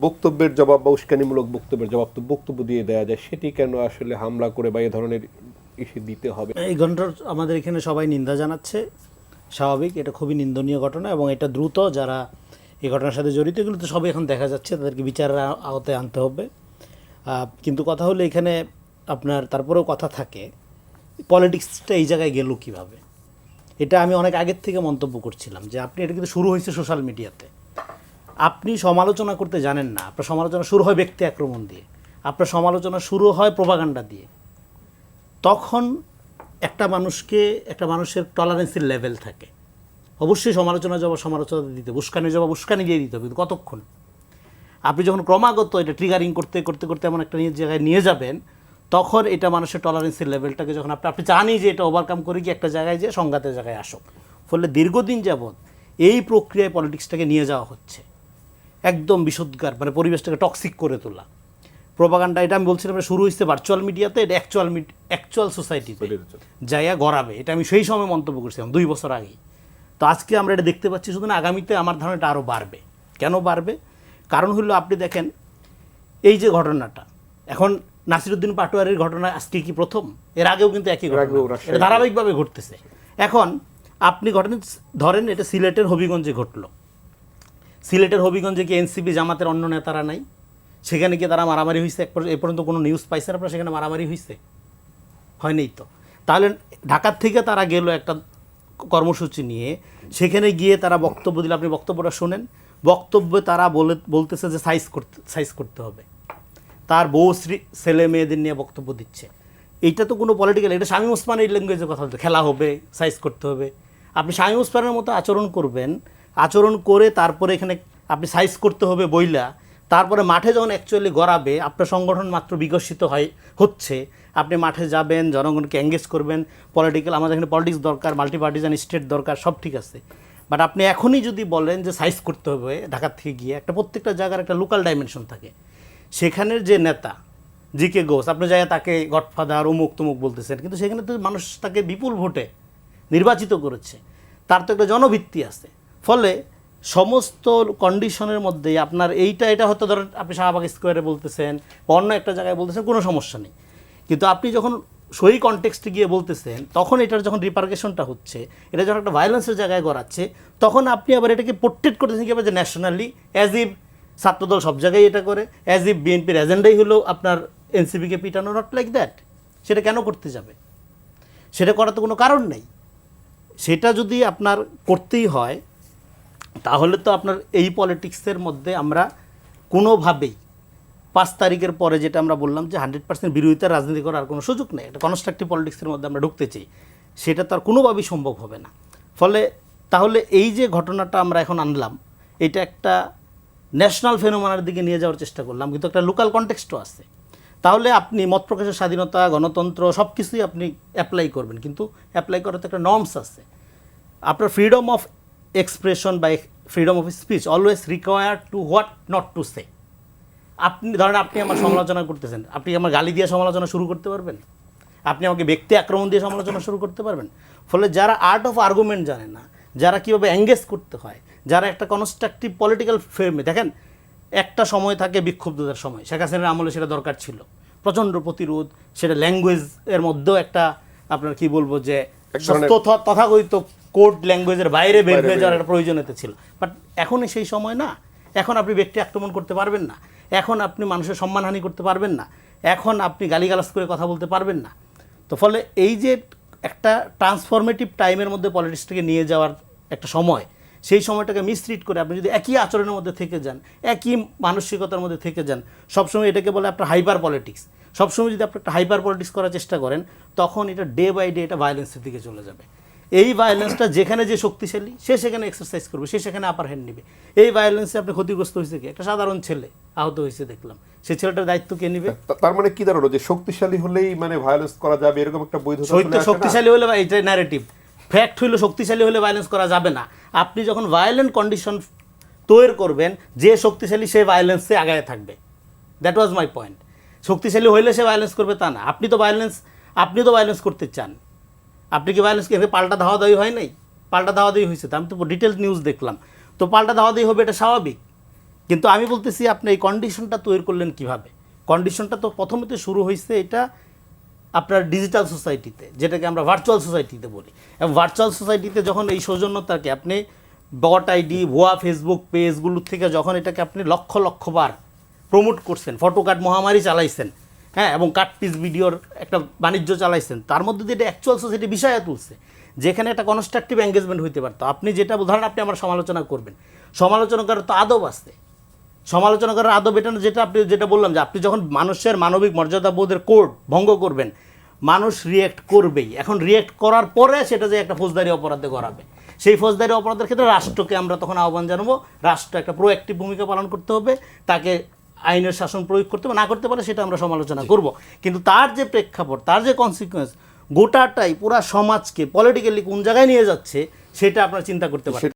বক্তব্যের জবাব বা উস্কানিমূলক বক্তব্যের জবাব তো বক্তব্য দিয়ে দেওয়া যায়, সেটি কেন আসলে হামলা করে বা এ ধরনের ইস্যু দিতে হবে? এই ঘটনার আমাদের এখানে সবাই নিন্দা জানাচ্ছে, স্বাভাবিক, এটা খুবই নিন্দনীয় ঘটনা এবং এটা দ্রুত যারা এই ঘটনার সাথে জড়িত এগুলো তো সবই এখন দেখা যাচ্ছে, তাদেরকে বিচারের আওতায় আনতে হবে। কিন্তু কথা হলো এখানে আপনার তারপরেও কথা থাকে, পলিটিক্সটা এই জায়গায় গেল কীভাবে। এটা আমি অনেক আগের থেকে মন্তব্য করছিলাম যে আপনি এটা কিন্তু শুরু হয়েছে সোশ্যাল মিডিয়াতে। আপনি সমালোচনা করতে জানেন না, আপনার সমালোচনা শুরু হয় ব্যক্তি আক্রমণ দিয়ে, আপনার সমালোচনা শুরু হয় প্রোপাগান্ডা দিয়ে। তখন একটা মানুষের টলারেন্সের লেভেল থাকে। অবশ্যই সমালোচনা জবাব সমালোচনা দিতে, উস্কানি জবাব উস্কানি দিয়ে দিতে হবে, কিন্তু কতক্ষণ? আপনি যখন ক্রমাগত এটা ট্রিগারিং করতে করতে করতে এমন একটা জায়গায় নিয়ে যাবেন, তখন এটা মানুষের টলারেন্সের লেভেলটাকে যখন আপনি জানি যে এটা ওভারকাম করে কি একটা জায়গায় যে সংঘাতের জায়গায় আসুক। ফলে দীর্ঘদিন যাবৎ এই প্রক্রিয়ায় পলিটিক্সটাকে নিয়ে যাওয়া হচ্ছে, একদম বিশুদ্ধকার, মানে পরিবেশটাকে টক্সিক করে তোলা। প্রোপাগান্ডা, এটা আমি বলছিলাম শুরু হয়েছে ভার্চুয়াল মিডিয়াতে, এটা অ্যাকচুয়াল সোসাইটিতে যাইয়া গড়াবে। এটা আমি সেই সময় মন্তব্য করছিলাম 2 বছর আগেই। তো আজকে আমরা এটা দেখতে পাচ্ছি, শুধু না আগামীতে আমার ধারণা এটা আরও বাড়বে। কেন বাড়বে? কারণ হলো আপনি দেখেন এই যে ঘটনাটা, এখন নাসিরুদ্দিন পাটোয়ারির ঘটনা আজকে কি প্রথম? এর আগেও কিন্তু একই ঘটনা, এটা ধারাবাহিকভাবে ঘটতেছে। এখন আপনি ঘটনা ধরেন, এটা সিলেটের হবিগঞ্জে ঘটলো। সিলেটের হবিগঞ্জে কি এনসিপি জামাতের অন্য নেতারা নাই? সেখানে কি তারা মারামারি হয়েছে? এ পর্যন্ত কোনো নিউজ পাইছেন আপনারা সেখানে মারামারি হয়েছে? হয়নি তো। তাহলে ঢাকার থেকে তারা গেল একটা কর্মসূচি নিয়ে, সেখানে গিয়ে তারা বক্তব্য দিল। আপনি বক্তব্যটা শোনেন, বক্তব্যে তারা বলতেছে যে সাইজ করতে হবে, তার বউ ছেলে মেয়েদের নিয়ে বক্তব্য দিচ্ছে। এইটা তো কোনো পলিটিক্যাল, এটা শামীম ওসমানের এই ল্যাঙ্গুয়েজে কথা বলতে, খেলা হবে, সাইজ করতে হবে। আপনি শামীম ওসমানের মতো আচরণ করবেন, আচরণ করে তারপরে এখানে আপনি সাইজ করতে হবে বইলা, তারপরে মাঠে যখন অ্যাকচুয়ালি গড়াবে, আপনার সংগঠন মাত্র বিকশিত হচ্ছে, আপনি মাঠে যাবেন, জনগণকে এঙ্গেজ করবেন, পলিটিক্যাল, আমাদের এখানে পলিটিক্স দরকার, মাল্টিপার্টিজান স্টেট দরকার, সব ঠিক আছে। বাট আপনি এখনই যদি বলেন যে সাইজ করতে হবে ঢাকা থেকে গিয়ে, একটা প্রত্যেকটা জায়গার একটা লোকাল ডাইমেনশন থাকে। সেখানের যে নেতা জিকে ঘোষ, আপনি যাই তাকে গডফাদার অমুক তমুক বলতেছেন, কিন্তু সেখানে তো মানুষ তাকে বিপুল ভোটে নির্বাচিত করেছে, তার তো একটা জনভিত্তি আছে। ফলে সমস্ত কন্ডিশনের মধ্যেই আপনার এটা হয়তো ধরেন আপনি শাহবাগ স্কোয়ারে বলতেছেন বা অন্য একটা জায়গায় বলতেছেন, কোনো সমস্যা নেই। কিন্তু আপনি যখন সই কনটেক্সটে গিয়ে বলতেছেন, তখন এটার যখন রিপারকেশনটা হচ্ছে, এটা যখন একটা ভায়োলেন্সের জায়গায় গড়াচ্ছে, তখন আপনি আবার এটাকে পোর্ট্রেট করতেছেন কীভাবে যে ন্যাশনালি, অ্যাজ ইফ ছাত্রদল সব জায়গায় এটা করে, অ্যাজ ইফ বিএনপির এজেন্ডাই হলো আপনার এনসিপিকে পিটানো। Not like that. সেটা কেন করতে যাবে? সেটা করার তো কোনো কারণ নেই। সেটা যদি আপনার করতেই হয়, তাহলে তো আপনার এই পলিটিক্সের মধ্যে আমরা কোনোভাবেই 5 তারিখের পরে যেটা আমরা বললাম যে 100% বিরোধিতার রাজনীতি করার কোনো সুযোগ নেই, একটা কনস্ট্রাকটিভ পলিটিক্সের মধ্যে আমরা ঢুকতে চাই, সেটা তো আর কোনোভাবেই সম্ভব হবে না। ফলে তাহলে এই যে ঘটনাটা আমরা এখন আনলাম, এটা একটা ন্যাশনাল ফেনোমেনার দিকে নিয়ে যাওয়ার চেষ্টা করলাম, কিন্তু একটা লোকাল কনটেক্সটও আছে। তাহলে আপনি মত প্রকাশের স্বাধীনতা, গণতন্ত্র সব কিছুই আপনি অ্যাপ্লাই করবেন, কিন্তু অ্যাপ্লাই করার তো একটা নর্মস আছে। আপনার ফ্রিডম অফ এক্সপ্রেশন বা freedom of speech always required to what not to say. আপনি ধরেন আপনি আমার সমালোচনা করতেছেন, আপনি আমার গালি দিয়ে সমালোচনা শুরু করতে পারবেন? আপনি আমাকে ব্যক্তি আক্রমণ দিয়ে সমালোচনা শুরু করতে পারবেন? ফলে যারা আর্ট অফ আর্গুমেন্ট জানে না, যারা কীভাবে এঙ্গেজ করতে হয়, যারা একটা কনস্ট্রাকটিভ পলিটিক্যাল ফ্রেমে, দেখেন একটা সময় থাকে বিক্ষুব্ধতার সময়, শেখ হাসিনার আমলে সেটা দরকার ছিল, প্রচণ্ড প্রতিরোধ, সেটা ল্যাঙ্গুয়েজ এর মধ্যেও একটা আপনার কি বলবো যে তথাকথিত কোড ল্যাঙ্গুয়েজের বাইরে বের হয়ে যাওয়ার একটা প্রয়োজনীয়তা ছিল। বাট এখনই সেই সময় না। এখন আপনি ব্যক্তি আক্রমণ করতে পারবেন না, এখন আপনি মানুষের সম্মানহানি করতে পারবেন না, এখন আপনি গালিগালাজ করে কথা বলতে পারবেন না। তো ফলে এই যে একটা ট্রান্সফরমেটিভ টাইমের মধ্যে পলিটিক্সটাকে নিয়ে যাওয়ার একটা সময়, সেই সময়টাকে মিসরিড করে আপনি যদি একই আচরণের মধ্যে থেকে যান, একই মানসিকতার মধ্যে থেকে যান, সবসময় এটাকে বলে আপনার হাইপার পলিটিক্স, সবসময় যদি আপনি একটা হাইপার পলিটিক্স করার চেষ্টা করেন, তখন এটা ডে বাই ডে এটা ভায়োলেন্সের দিকে চলে যাবে। এই ভায়োলেন্সটা যেখানে যে শক্তিশালী, সে সেখানে এক্সারসাইজ করবে, সে সেখানে আপার হ্যান্ড নেবে। এই ভায়োলেন্সে আপনি ক্ষতিগ্রস্ত হয়েছে কি? একটা সাধারণ ছেলে আহত হয়েছে দেখলাম, সেই ছেলেটার দায়িত্ব কে নেবে? তার মানে কি দাঁড়ালো যে শক্তিশালী হলেই মানে ভায়োলেন্স করা যাবে এরকম একটা বৈধতা? শক্তিশালী হলে এটা ন্যারেটিভ, ফ্যাক্ট হইলো শক্তিশালী হলে ভায়োলেন্স করা যাবে না। আপনি যখন ভায়োলেন্ট কন্ডিশন তৈরি করবেন, যে শক্তিশালী সে ভায়োলেন্সে আগায় থাকবে। That was my point. শক্তিশালী হইলে সে ভায়োলেন্স করবে তা না। আপনি তো ভায়োলেন্স করতে চান। আপনি কি ভায়োলেন্স পাল্টা ধাওয়া দাওয়ি হয় নাই? পাল্টা ধাওয়া দাওয়ি হয়েছে, তো আমি তো ডিটেলস নিউজ দেখলাম। তো পাল্টা ধাওয়া দাওয়ি হবে, এটা স্বাভাবিক। কিন্তু আমি বলতেছি আপনি এই কন্ডিশনটা তৈরি করলেন কিভাবে? কন্ডিশনটা তো প্রথমে শুরু হয়েছে এটা আপনার ডিজিটাল সোসাইটিতে, যেটাকে আমরা ভার্চুয়াল সোসাইটিতে বলি। এবং ভার্চুয়াল সোসাইটিতে যখন এই সৌজন্যতাকে আপনি বট আইডি, ভুয়া ফেসবুক পেজগুলোর থেকে যখন এটাকে আপনি লক্ষ লক্ষবার প্রমোট করছেন, ফটো কাট মহামারী চালাইছেন, হ্যাঁ, এবং কাটপিস ভিডিওর একটা বাণিজ্য চালাইছেন, তার মধ্যে দিয়ে এটা অ্যাকচুয়াল সোসাইটি বিষয়ে তুলছে, যেখানে একটা কনস্ট্রাকটিভ এঙ্গেজমেন্ট হইতে পারতো। আপনি যেটা উদাহরণ, আপনি আমার সমালোচনা করবেন, সমালোচনা করার তো আদব আছে। সমালোচনা করার আদব এটা না, যেটা আপনি যেটা বললাম যে আপনি যখন মানুষের মানবিক মর্যাদা বোধের কোড ভঙ্গ করবেন, মানুষ রিয়েক্ট করবেই। এখন রিয়েক্ট করার পরে সেটা যে একটা ফৌজদারি অপরাধে করাবে, সেই ফৌজদারি অপরাধের ক্ষেত্রে রাষ্ট্রকে আমরা তখন আহ্বান জানাবো, রাষ্ট্র একটা প্রোঅ্যাক্টিভ ভূমিকা পালন করতে হবে, তাকে আইনের শাসন প্রয়োগ করতে হবে, না করতে পারে সেটা আমরা সমালোচনা করব। কিন্তু তার যে প্রেক্ষাপট, তার যে কনসিকুয়েন্স, গোটাটাই পুরা সমাজকে পলিটিক্যালি কোন জায়গায় নিয়ে যাচ্ছে সেটা আপনারা চিন্তা করতে পারেন।